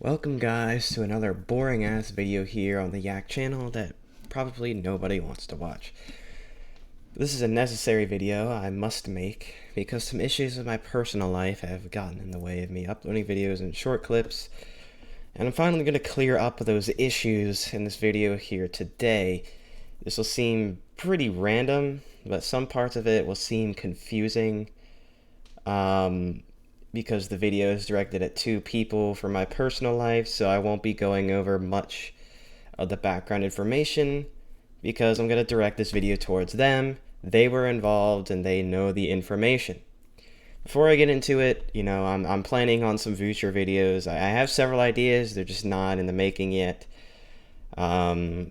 Welcome guys to another boring ass video here on the Yak channel that probably nobody wants to watch. This is a necessary video I must make because some issues with my personal life have gotten in the way of me uploading videos in short clips, and I'm finally going to clear up those issues in this video here today. This will seem pretty random, but some parts of it will seem confusing. Because the video is directed at two people from my personal life, so I won't be going over much of the background information because I'm going to direct this video towards them. They were involved and they know the information. Before I get into it, I'm planning on some future videos. I have several ideas, they're just not in the making yet. They're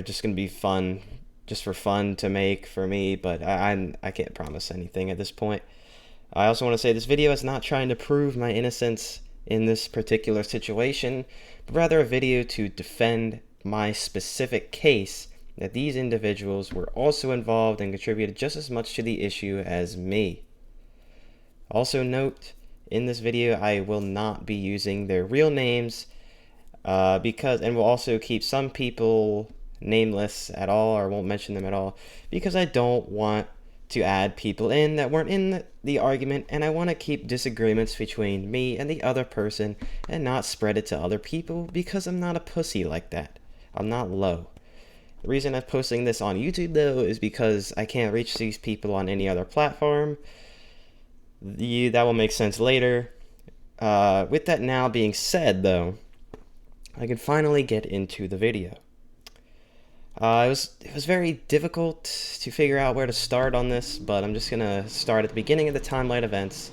just going to be fun, just for fun to make for me, but I can't promise anything at this point. I also want to say this video is not trying to prove my innocence in this particular situation, but rather a video to defend my specific case that these individuals were also involved and contributed just as much to the issue as me. Also note, in this video I will not be using their real names and will also keep some people nameless at all, or won't mention them at all, because I don't want to add people in that weren't in the argument, and I want to keep disagreements between me and the other person and not spread it to other people because I'm not a pussy like that. I'm not low. The reason I'm posting this on YouTube though is because I can't reach these people on any other platform. That will make sense later. With that now being said though, I can finally get into the video. It was very difficult to figure out where to start on this, but I'm just gonna start at the beginning of the Timeline events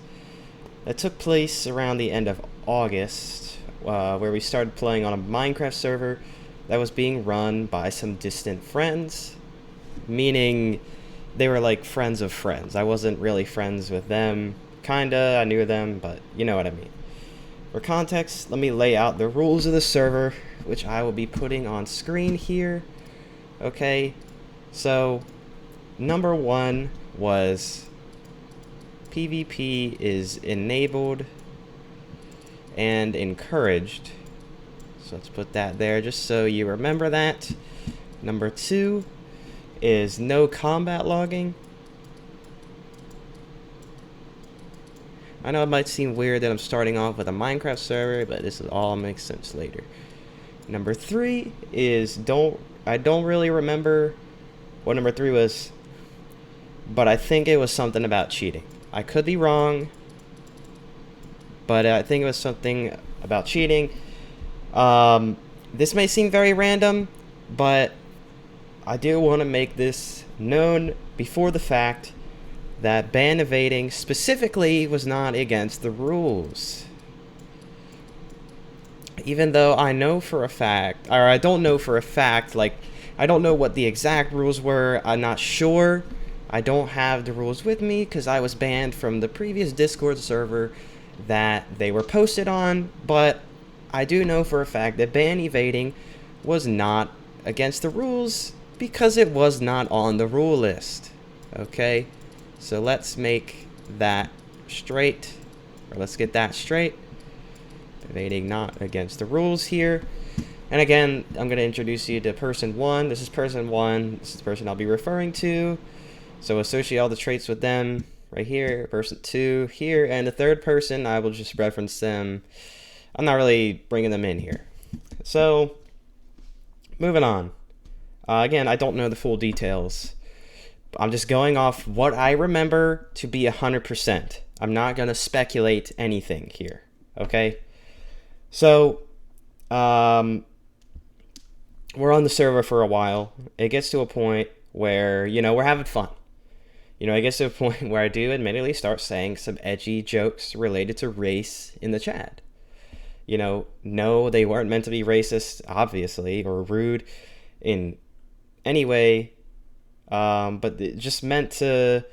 that took place around the end of August, where we started playing on a Minecraft server that was being run by some distant friends, meaning they were like friends of friends. I wasn't really friends with them, kinda, I knew them, but you know what I mean. For context, let me lay out the rules of the server, which I will be putting on screen here. Okay, so number one was PvP is enabled and encouraged. So let's put that there just so you remember that. Number two is no combat logging. I know it might seem weird that I'm starting off with a Minecraft server, but this all makes sense later. Number three is I don't really remember what number three was, but I think it was something about cheating. I could be wrong, but I think it was something about cheating. This may seem very random, but I do want to make this known before the fact that ban evading specifically was not against the rules. Even though I know for a fact, or I don't know for a fact, like, I don't know what the exact rules were, I'm not sure. I don't have the rules with me because I was banned from the previous Discord server that they were posted on, but I do know for a fact that ban evading was not against the rules because it was not on the rule list. Okay, so let's make that straight, or let's get that straight. Evading not against the rules here. And again, I'm going to introduce you to person one. This is person one. This is the person I'll be referring to. So associate all the traits with them right here. Person two here. And the third person, I will just reference them. I'm not really bringing them in here. So, moving on. Again, I don't know the full details. I'm just going off what I remember to be 100%. I'm not going to speculate anything here. Okay? So, we're on the server for a while. It gets to a point where, we're having fun. It gets to a point where I do admittedly start saying some edgy jokes related to race in the chat. No, they weren't meant to be racist, obviously, or rude in any way, but it just meant to,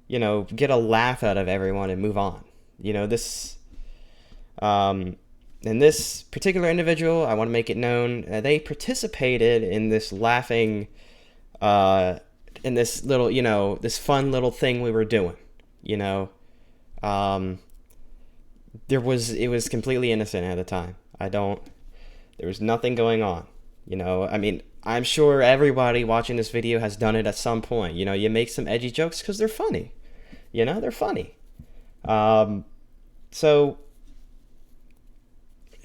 get a laugh out of everyone and move on. And this particular individual, I want to make it known, they participated in this laughing, in this little, this fun little thing we were doing, it was completely innocent at the time. I don't. There was nothing going on. I mean, I'm sure everybody watching this video has done it at some point. You make some edgy jokes because they're funny. They're funny. So,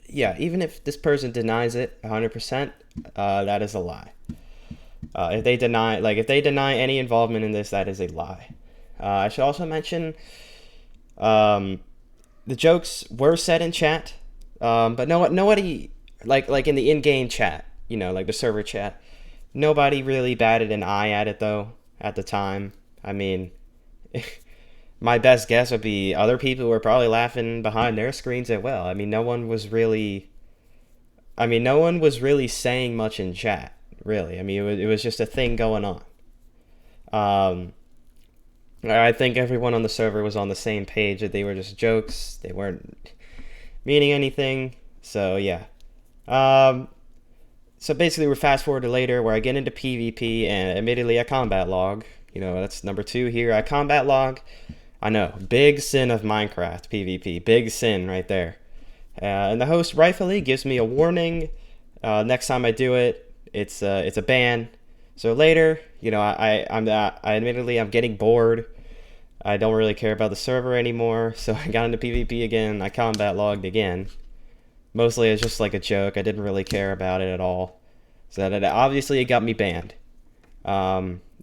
yeah, even if this person denies it 100%, that is a lie. If they deny any involvement in this, that is a lie. I should also mention, the jokes were said in chat, but nobody like in the in-game chat, like the server chat, nobody really batted an eye at it though at the time. I mean, my best guess would be other people were probably laughing behind their screens as well. I mean, no one was really saying much in chat, really. I mean, it was just a thing going on. I think everyone on the server was on the same page that they were just jokes. They weren't meaning anything. So, yeah. So basically, we're fast forward to later where I get into PvP and immediately I combat log. That's number 2 here. I combat log. I know, big sin of Minecraft PvP. Big sin right there. And the host rightfully gives me a warning. Next time I do it, it's a ban. So later, I'm admittedly I'm getting bored. I don't really care about the server anymore, so I got into PvP again. I combat logged again. Mostly it's just like a joke. I didn't really care about it at all. So that obviously it got me banned.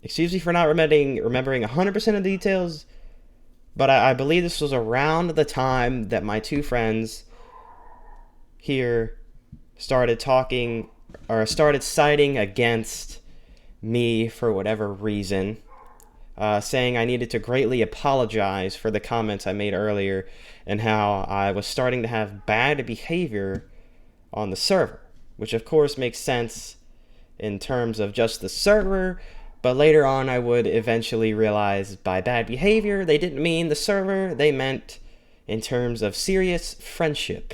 Excuse me for not remembering 100% of the details, but I believe this was around the time that my 2 friends here started talking or started siding against me for whatever reason, saying I needed to greatly apologize for the comments I made earlier and how I was starting to have bad behavior on the server, which of course makes sense in terms of just the server, but later on I would eventually realize by bad behavior they didn't mean the server, they meant in terms of serious friendship.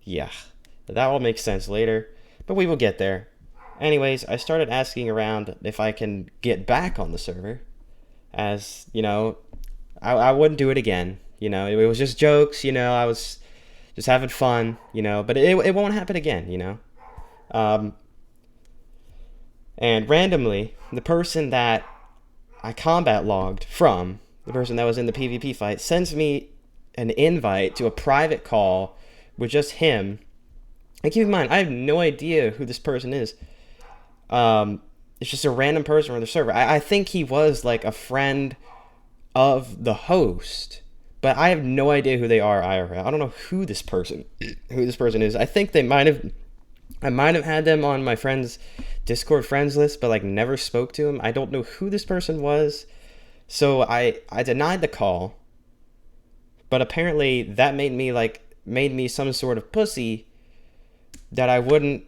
Yeah, that will make sense later, but we will get there. Anyways, I started asking around if I can get back on the server, as, I wouldn't do it again. It was just jokes, I was just having fun, but it won't happen again, and randomly, the person that I combat logged from, the person that was in the PvP fight, sends me an invite to a private call with just him. And keep in mind, I have no idea who this person is. It's just a random person on the server. I think he was like a friend of the host, but I have no idea who they are IRL. I don't know who this person is. I think I might have had them on my friend's Discord friends list, but like never spoke to him. I don't know who this person was. So I denied the call, but apparently that made me some sort of pussy that I wouldn't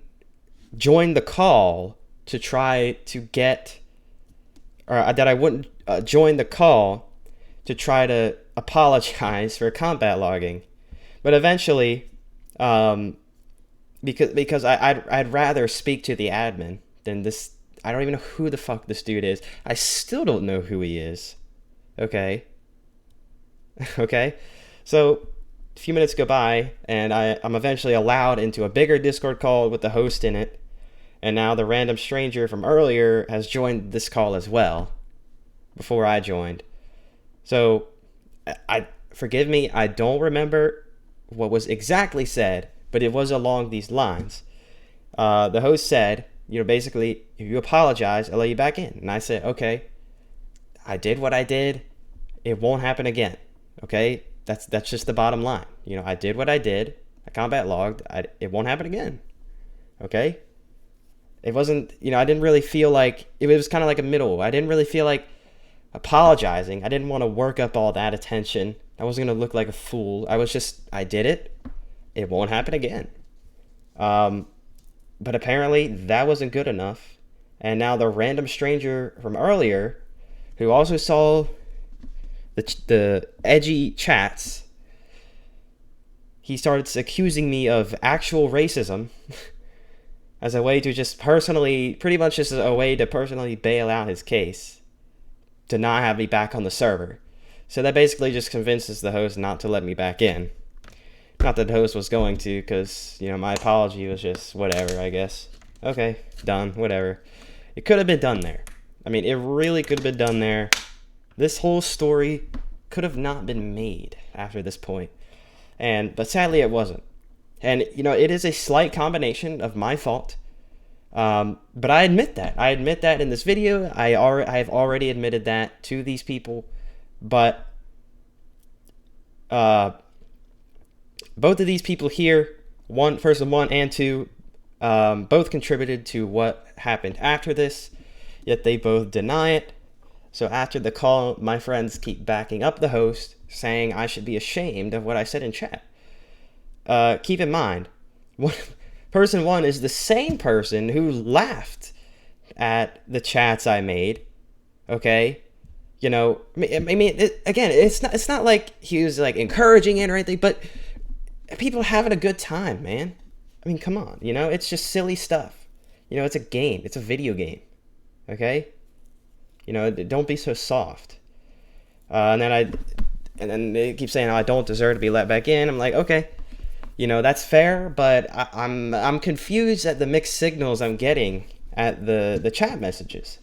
join the call to try to get, or that I wouldn't join the call to try to apologize for combat logging. But eventually, because I'd rather speak to the admin than this. I don't even know who the fuck this dude is. I still don't know who he is. Okay. Okay. So a few minutes go by, and I'm eventually allowed into a bigger Discord call with the host in it. And now the random stranger from earlier has joined this call as well, before I joined. So, forgive me, I don't remember what was exactly said, but it was along these lines. The host said, basically, if you apologize, I'll let you back in. And I said, okay, I did what I did. It won't happen again. Okay? That's just the bottom line. I did what I did. I combat logged. It won't happen again. Okay? It wasn't, I didn't really feel like, it was kind of like a middle. I didn't really feel like apologizing. I didn't want to work up all that attention. I wasn't going to look like a fool. I did it. It won't happen again. But apparently that wasn't good enough. And now the random stranger from earlier, who also saw the edgy chats, he started accusing me of actual racism as a way to pretty much just a way to personally bail out his case, to not have me back on the server. So that basically just convinces the host not to let me back in. Not that the host was going to, because, you know, my apology was just whatever, I guess. Okay, done, whatever. It could have been done there. I mean, it really could have been done there. This whole story could have not been made after this point. But sadly, it wasn't. And, you know, it is a slight combination of my fault. But I admit that. I admit that in this video. I have already admitted that to these people. But both of these people here, person one and two, both contributed to what happened after this, yet they both deny it. So after the call, my friends keep backing up the host, saying I should be ashamed of what I said in chat. Keep in mind, person one is the same person who laughed at the chats I made. Okay, you know, I mean, again, it's not like he was like encouraging it or anything, but people having a good time, man. I mean, come on, you know, it's just silly stuff. You know, it's a game. It's a video game. Okay? You know, don't be so soft. And then they keep saying, oh, I don't deserve to be let back in. I'm like, okay, you know, that's fair, but I'm confused at the mixed signals I'm getting at the chat messages.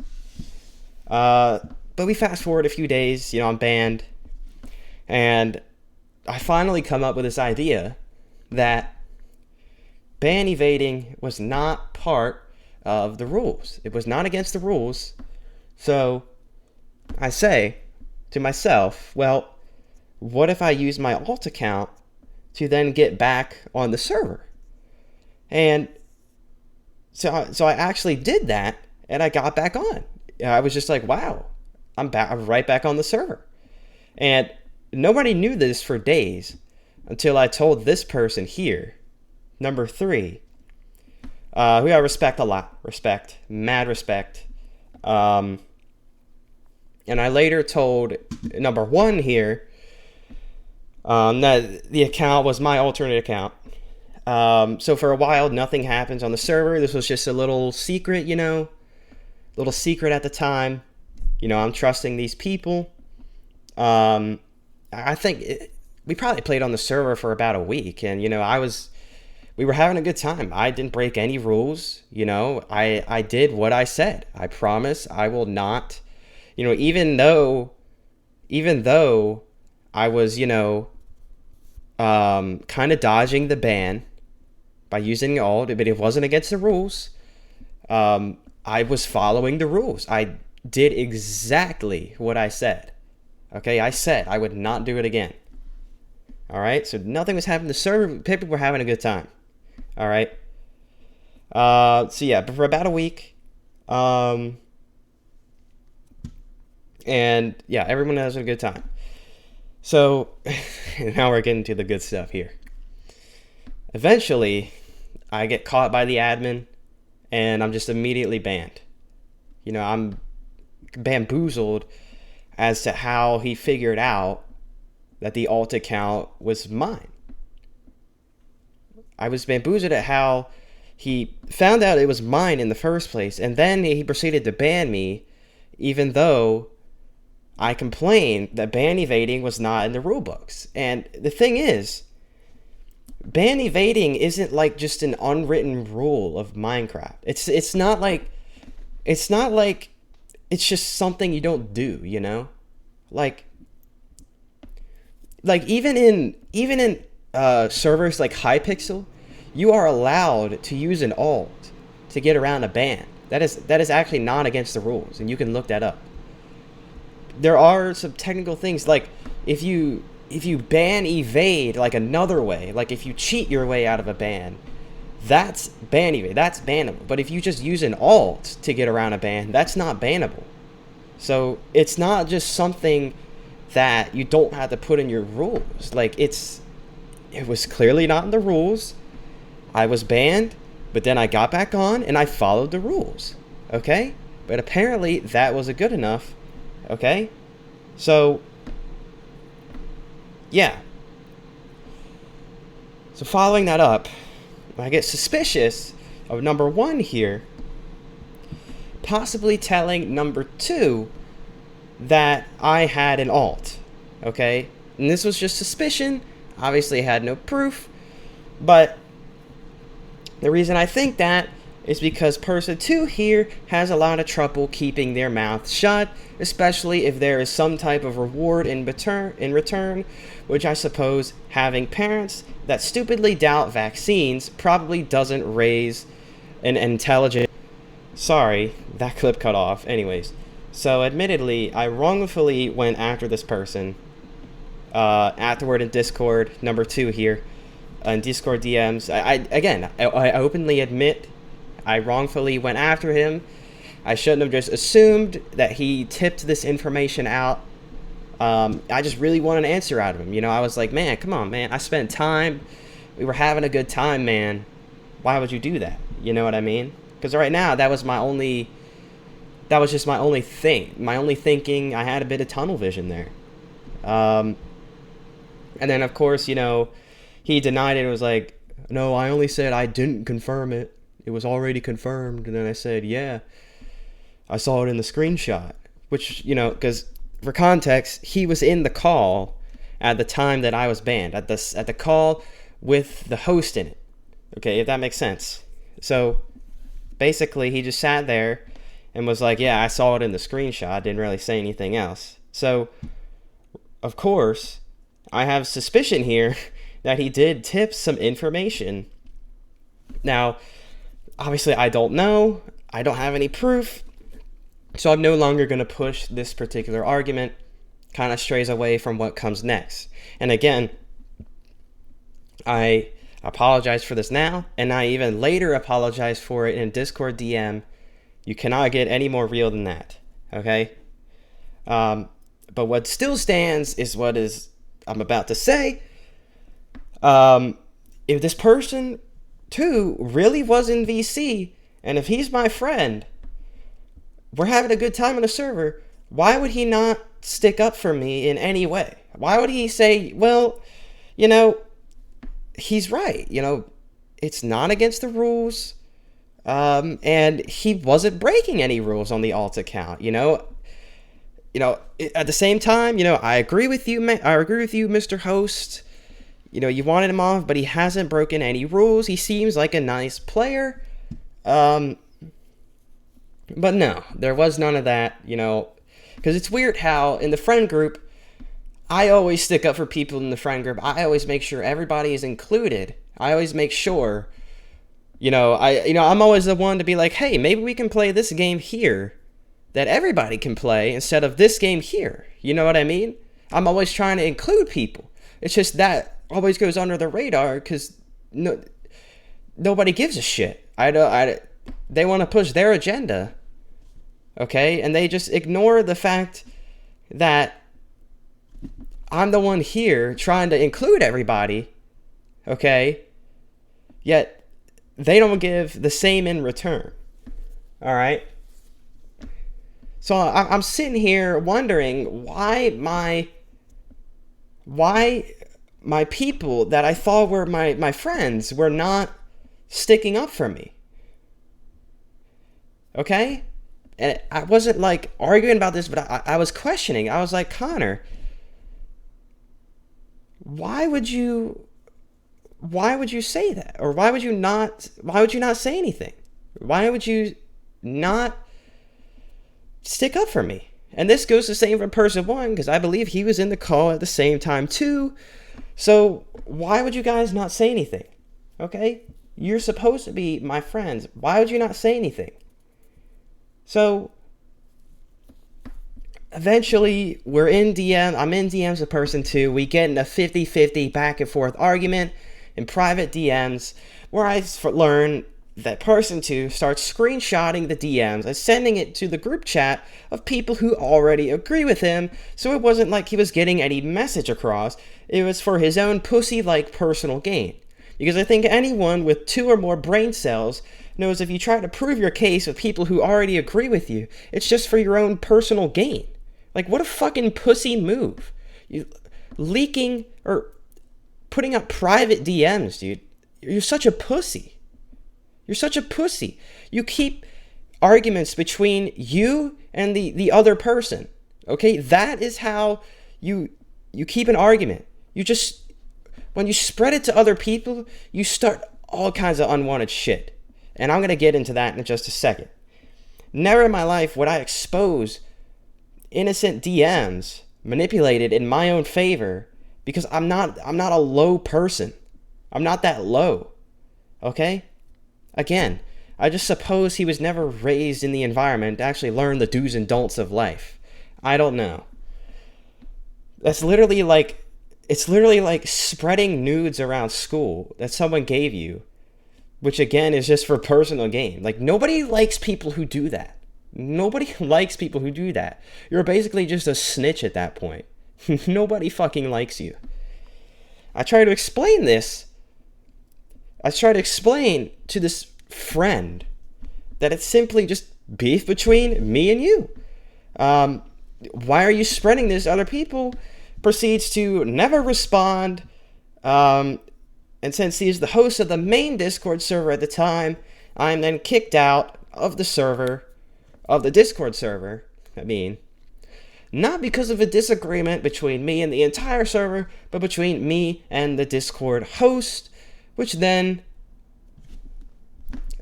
But we fast forward a few days, you know, I'm banned, and I finally come up with this idea that ban evading was not part of the rules. It was not against the rules. So I say to myself, well, what if I use my alt account to then get back on the server? And so I actually did that, and I got back on. I was just like, wow, I'm right back on the server. And nobody knew this for days until I told this person here, number 3, who I respect a lot. Respect. Mad respect. And I later told number 1 here that the account was my alternate account. So for a while, nothing happens on the server. This was just a little secret, you know. Little secret at the time. You know, I'm trusting these people. I think we probably played on the server for about a week, and you know, we were having a good time. I didn't break any rules. You know, I did what I said. I promise I will not, you know, even though I was, you know, kind of dodging the ban by using alt, but it wasn't against the rules. I was following the rules. I did exactly what I said. Okay, I said I would not do it again. All right, so nothing was happening. The server, people were having a good time. All right. So yeah, but for about a week, and yeah, everyone has a good time. So now we're getting to the good stuff here. Eventually, I get caught by the admin, and I'm just immediately banned. You know, I'm bamboozled as to how he figured out that the alt account was mine. I was bamboozled at how he found out it was mine in the first place, and then he proceeded to ban me, even though I complained that ban evading was not in the rulebooks. And the thing is, ban evading isn't like just an unwritten rule of Minecraft. It's not like it's just something you don't do, you know? Like even in servers like Hypixel, you are allowed to use an alt to get around a ban. That is actually not against the rules, and you can look that up. There are some technical things, like if you ban evade like another way, like if you cheat your way out of a ban, that's ban evade, that's bannable. But if you just use an alt to get around a ban, that's not bannable. So it's not just something that you don't have to put in your rules. Like it was clearly not in the rules. I was banned, but then I got back on and I followed the rules. Okay? But apparently that wasn't good enough. Okay? So yeah. So following that up, I get suspicious of number 1 here possibly telling number 2 that I had an alt. Okay? And this was just suspicion. Obviously had no proof, but the reason I think that is because person 2 here has a lot of trouble keeping their mouth shut, especially if there is some type of reward in return, which I suppose having parents that stupidly doubt vaccines probably doesn't raise an intelligent... Sorry, that clip cut off. Anyways, so admittedly, I wrongfully went after this person afterward in Discord, number 2 here, in Discord DMs. I openly admit I wrongfully went after him. I shouldn't have just assumed that he tipped this information out. I just really wanted an answer out of him. You know, I was like, man, come on, man. I spent time. We were having a good time, man. Why would you do that? You know what I mean? Because right now, that was just my only thing. My only thinking. I had a bit of tunnel vision there. And then, of course, you know, he denied it and was like, no, I only said I didn't confirm it. It was already confirmed. And then I said, yeah, I saw it in the screenshot. Which, you know, because for context, he was in the call at the time that I was banned. At the call with the host in it. Okay, if that makes sense. So, basically, he just sat there and was like, yeah, I saw it in the screenshot. Didn't really say anything else. So, of course, I have suspicion here that he did tip some information. Now, obviously, I don't know. I don't have any proof. So I'm no longer going to push this particular argument. Kind of strays away from what comes next. And again, I apologize for this now, and I even later apologize for it in Discord DM. You cannot get any more real than that. Okay? But what still stands is what I'm about to say. If this person, too, really was in VC, and if he's my friend, we're having a good time on the server, why would he not stick up for me in any way? Why would he say, well, you know, he's right. You know, it's not against the rules. And he wasn't breaking any rules on the alt account, you know. At the same time, you know, I agree with you, Mr. Host. You know, you wanted him off, but he hasn't broken any rules. He seems like a nice player. But no, there was none of that, you know. Because it's weird how in the friend group, I always stick up for people in the friend group. I always make sure everybody is included. I always make sure, I'm always the one to be like, hey, maybe we can play this game here that everybody can play instead of this game here. You know what I mean? I'm always trying to include people. It's just that always goes under the radar because nobody gives a shit. They want to push their agenda, okay? And they just ignore the fact that I'm the one here trying to include everybody, okay? Yet they don't give the same in return, all right? So I'm sitting here wondering why my people that I thought were my friends were not sticking up for me. Okay? And I wasn't like arguing about this, but I was questioning. I was like, Connor, why would you say that? Or why would you not say anything? Why would you not stick up for me? And this goes the same for person one, because I believe he was in the call at the same time too. So why would you guys not say anything? Okay? You're supposed to be my friends. Why would you not say anything? So eventually we're in DM. I'm in DMs with person two. We get in a 50-50 back and forth argument in private DMs where I learn that person two starts screenshotting the DMs and sending it to the group chat of people who already agree with him. So it wasn't like he was getting any message across. It was for his own pussy-like personal gain. Because I think anyone with 2 or more brain cells knows if you try to prove your case with people who already agree with you, it's just for your own personal gain. Like, what a fucking pussy move. You leaking or putting up private DMs, dude. You're such a pussy. You're such a pussy. You keep arguments between you and the other person. Okay? That is how you keep an argument. You just When you spread it to other people, you start all kinds of unwanted shit. And I'm going to get into that in just a second. Never in my life would I expose innocent DMs manipulated in my own favor, because I'm not a low person. I'm not that low. Okay? Again, I just suppose he was never raised in the environment to actually learn the do's and don'ts of life. I don't know. It's literally like spreading nudes around school that someone gave you, which again is just for personal gain. Like, nobody likes people who do that. Nobody likes people who do that. You're basically just a snitch at that point. Nobody fucking likes you. I try to explain to this friend that it's simply just beef between me and you. Why are you spreading this? Other people proceeds to never respond. And since he is the host of the main Discord server at the time, I am then kicked out of the Discord server. Not because of a disagreement between me and the entire server, but between me and the Discord host, which then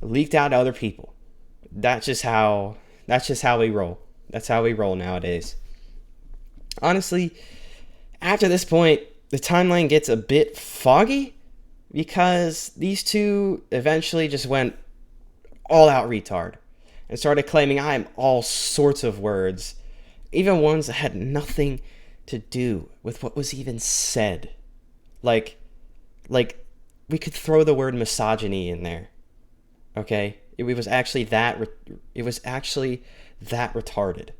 leaked out to other people. That's just how we roll. That's how we roll nowadays. Honestly, after this point, the timeline gets a bit foggy because these two eventually just went all out retard and started claiming I am all sorts of words, even ones that had nothing to do with what was even said. Like we could throw the word misogyny in there. Okay? It was actually that retarded.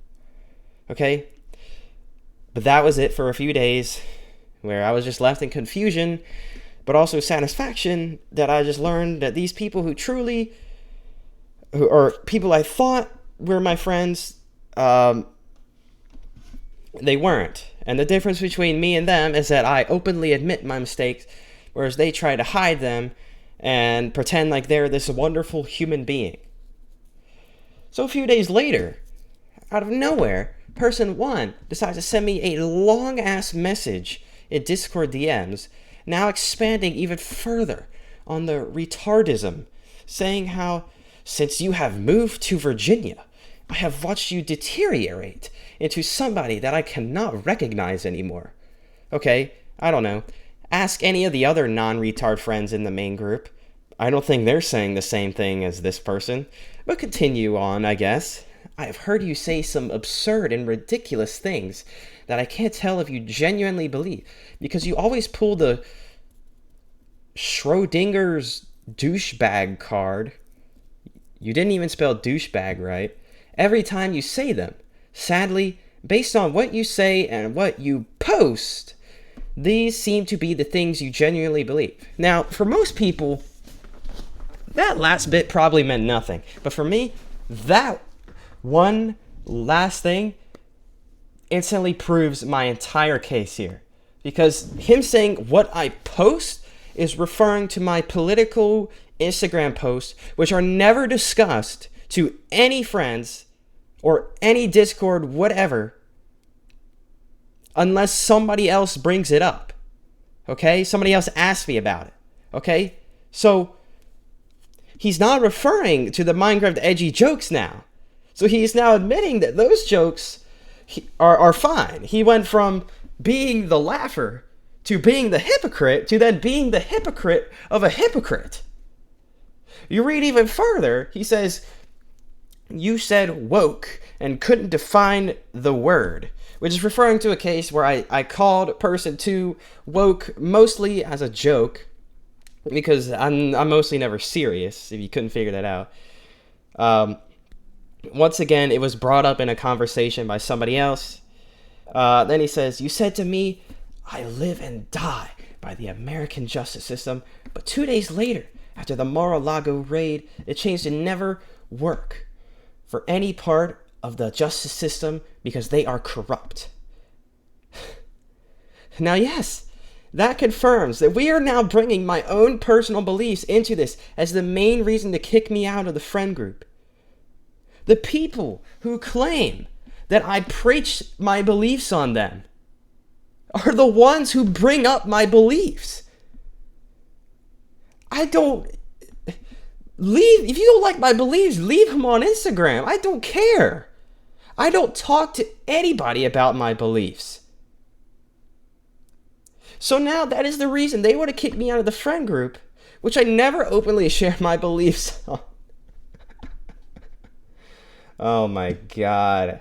Okay? But that was it for a few days, where I was just left in confusion, but also satisfaction that I just learned that these people or people I thought were my friends, they weren't. And the difference between me and them is that I openly admit my mistakes, whereas they try to hide them and pretend like they're this wonderful human being. So a few days later, out of nowhere, person one decides to send me a long-ass message in Discord DMs, now expanding even further on the retardism, saying how, since you have moved to Virginia, I have watched you deteriorate into somebody that I cannot recognize anymore. Okay, I don't know. Ask any of the other non-retard friends in the main group. I don't think they're saying the same thing as this person. But continue on, I guess. I have heard you say some absurd and ridiculous things that I can't tell if you genuinely believe, because you always pull the Schrodinger's douchebag card. You didn't even spell douchebag right every time you say them. Sadly, based on what you say and what you post, these seem to be the things you genuinely believe. Now, for most people, that last bit probably meant nothing. But for me, that one last thing instantly proves my entire case here. Because him saying what I post is referring to my political Instagram posts, which are never discussed to any friends or any Discord, whatever, unless somebody else brings it up. Okay? Somebody else asks me about it. Okay? So, he's not referring to the Minecraft edgy jokes now. So he's now admitting that those jokes are fine. He went from being the laugher to being the hypocrite to then being the hypocrite of a hypocrite. You read even further, he says, you said woke and couldn't define the word, which is referring to a case where I called person 2 woke mostly as a joke, because I'm mostly never serious, if you couldn't figure that out. Once again, it was brought up in a conversation by somebody else. Then he says, you said to me, I live and die by the American justice system, but 2 days later, after the Mar-a-Lago raid, it changed to never work for any part of the justice system because they are corrupt. Now, yes, that confirms that we are now bringing my own personal beliefs into this as the main reason to kick me out of the friend group. The people who claim that I preach my beliefs on them are the ones who bring up my beliefs. I don't leave. If you don't like my beliefs, leave them on Instagram. I don't care. I don't talk to anybody about my beliefs. So now that is the reason they would have kicked me out of the friend group, which I never openly share my beliefs on. Oh my god.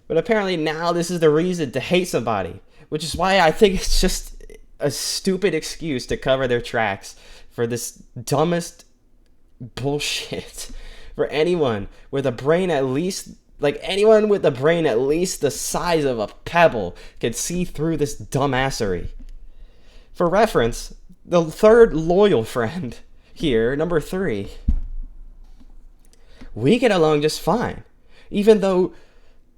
But apparently now this is the reason to hate somebody, which is why I think it's just a stupid excuse to cover their tracks for this dumbest bullshit. For anyone with a brain at least, like anyone with a brain at least the size of a pebble could see through this dumbassery. For reference, the third loyal friend here, number 3, we get along just fine, even though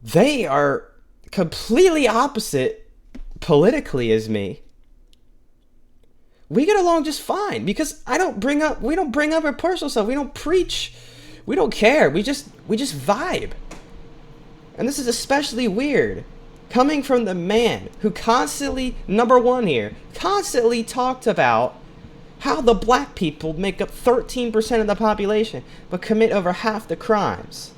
they are completely opposite politically as me. We get along just fine because we don't bring up our personal stuff. We don't preach. We don't care. We just vibe. And this is especially weird coming from the man who constantly, number 1 here, constantly talked about how the black people make up 13% of the population but commit over half the crimes.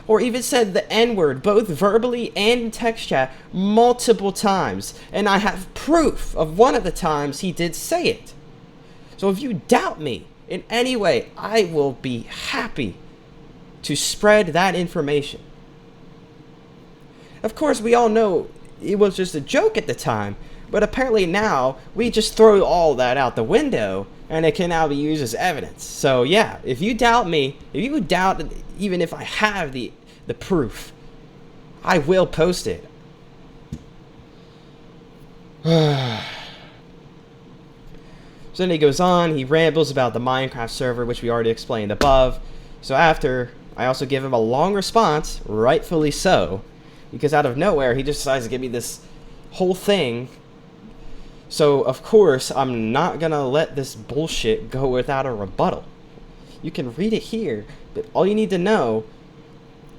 Or even said the N-word both verbally and in text chat multiple times. And I have proof of one of the times he did say it. So if you doubt me in any way, I will be happy to spread that information. Of course, we all know it was just a joke at the time, but apparently now we just throw all that out the window and it can now be used as evidence. So yeah, if you doubt me, if you doubt even if I have the proof, I will post it. So then he goes on, he rambles about the Minecraft server, which we already explained above. So after, I also give him a long response, rightfully so, because out of nowhere, he just decides to give me this whole thing. So, of course, I'm not gonna let this bullshit go without a rebuttal. You can read it here, but all you need to know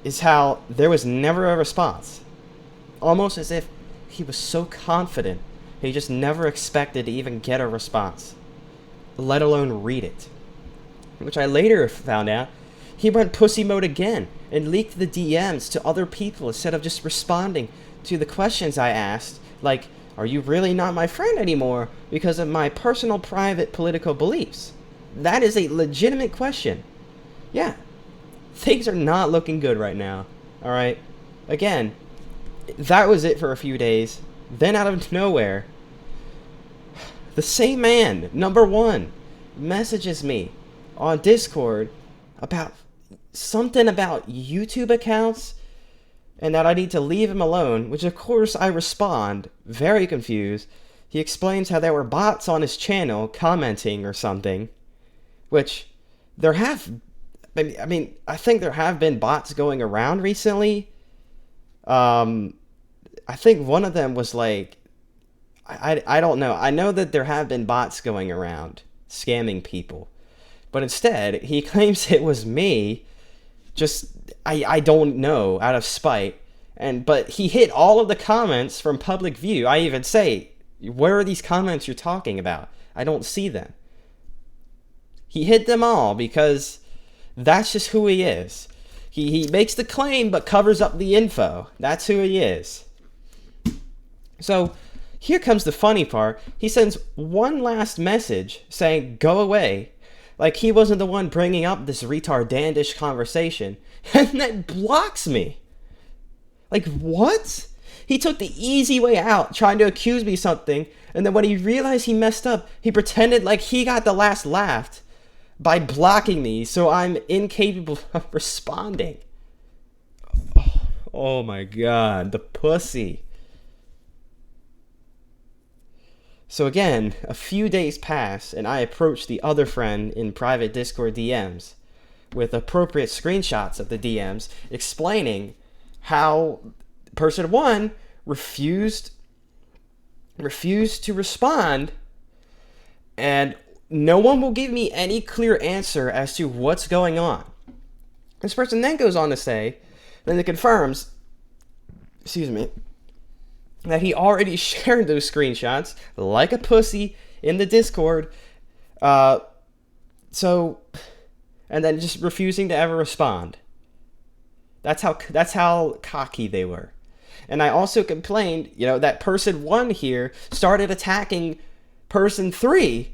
is how there was never a response. Almost as if he was so confident, he just never expected to even get a response, let alone read it. Which I later found out, he went pussy mode again and leaked the DMs to other people instead of just responding to the questions I asked, like, are you really not my friend anymore because of my personal private political beliefs? That is a legitimate question. Yeah, things are not looking good right now, alright? Again, that was it for a few days. Then out of nowhere, the same man, number 1, messages me on Discord about something about YouTube accounts and that I need to leave him alone, which of course I respond, very confused. He explains how there were bots on his channel commenting or something, which there have, I think there have been bots going around recently. I think one of them was like, I don't know. I know that there have been bots going around scamming people, but instead he claims it was me. Just, I don't know, out of spite. But he hid all of the comments from public view. I even say, where are these comments you're talking about? I don't see them. He hid them all because that's just who he is. He makes the claim but covers up the info. That's who he is. So here comes the funny part. He sends one last message saying, go away. Like he wasn't the one bringing up this retardandish conversation. And then blocks me. Like, what? He took the easy way out, trying to accuse me of something. And then when he realized he messed up, he pretended like he got the last laugh by blocking me, so I'm incapable of responding. Oh my god, the pussy. So again, a few days pass, and I approach the other friend in private Discord DMs with appropriate screenshots of the DMs explaining how person 1 refused to respond, and no one will give me any clear answer as to what's going on. This person then goes on to say, then it confirms, that he already shared those screenshots like a pussy in the Discord Uh, so, and then just refusing to ever respond. That's how cocky they were. And I also complained, that person 1 here started attacking person 3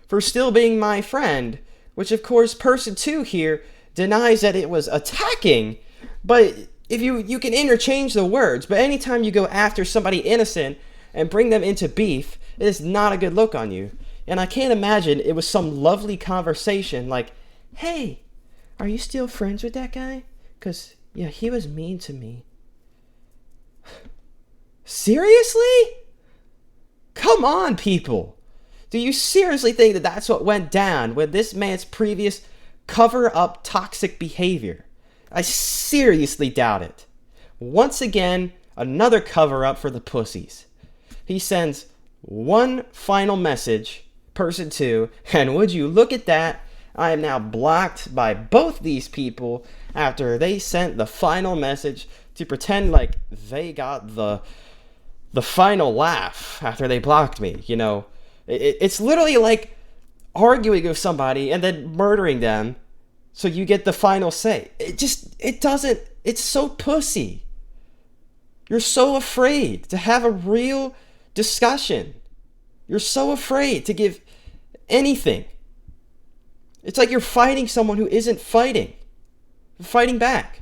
for still being my friend, which of course person 2 here denies that it was attacking, but if you can interchange the words, but anytime you go after somebody innocent and bring them into beef, it is not a good look on you. And I can't imagine it was some lovely conversation like, "Hey, are you still friends with that guy? 'Cause yeah, he was mean to me." Seriously? Come on, people. Do you seriously think that that's what went down with this man's previous cover-up toxic behavior? I seriously doubt it. Once again, another cover-up for the pussies. He sends one final message, person 2, and would you look at that, I am now blocked by both these people after they sent the final message to pretend like they got the final laugh after they blocked me. It's literally like arguing with somebody and then murdering them so you get the final say. It's so pussy. You're so afraid to have a real discussion. You're so afraid to give anything. It's like you're fighting someone who isn't fighting. You're fighting back.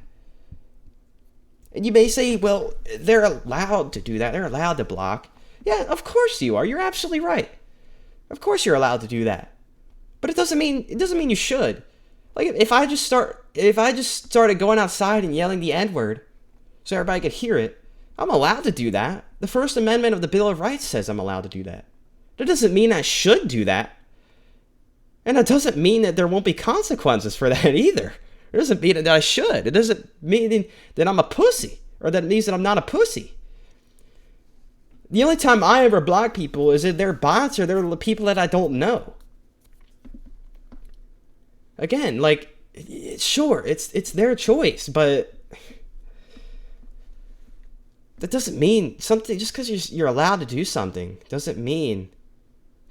And you may say, well, they're allowed to do that. They're allowed to block. Yeah, of course you are. You're absolutely right. Of course you're allowed to do that. But it doesn't mean you should. Like if I just started going outside and yelling the N-word so everybody could hear it, I'm allowed to do that. The First Amendment of the Bill of Rights says I'm allowed to do that. That doesn't mean I should do that. And it doesn't mean that there won't be consequences for that either. It doesn't mean that I should. It doesn't mean that I'm a pussy, or that it means that I'm not a pussy. The only time I ever block people is if they're bots or they're people that I don't know. Again, like, sure, it's their choice, but that doesn't mean something. Just because you're allowed to do something doesn't mean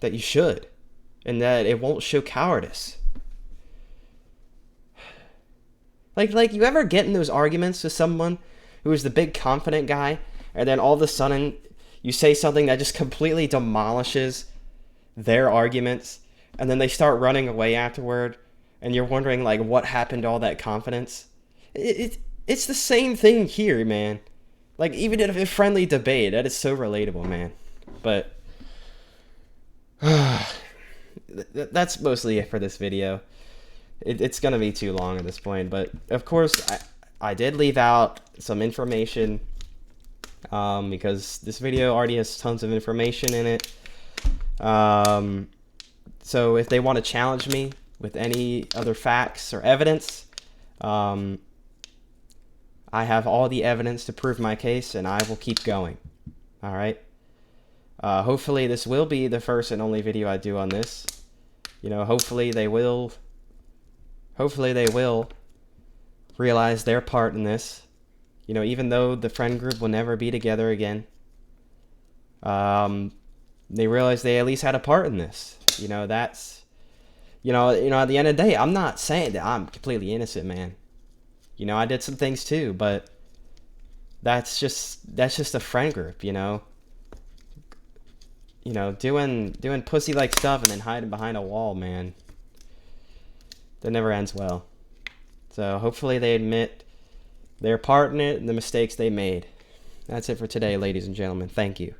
that you should, and that it won't show cowardice. Like you ever get in those arguments with someone who is the big confident guy, and then all of a sudden you say something that just completely demolishes their arguments, and then they start running away afterward, and you're wondering like what happened to all that confidence? It's the same thing here, man. Like even in a friendly debate, that is so relatable, man. But that's mostly it for this video. It's gonna be too long at this point, but of course I did leave out some information because this video already has tons of information in it. So if they want to challenge me with any other facts or evidence, I have all the evidence to prove my case, and I will keep going. All right. Hopefully this will be the first and only video I do on this. Hopefully they will realize their part in this. Even though the friend group will never be together again, they realize they at least had a part in this. That's, at the end of the day, I'm not saying that I'm completely innocent, man. I did some things too, but that's just a friend group, doing pussy-like stuff and then hiding behind a wall, man. That never ends well. So hopefully they admit their part in it and the mistakes they made. That's it for today, ladies and gentlemen. Thank you.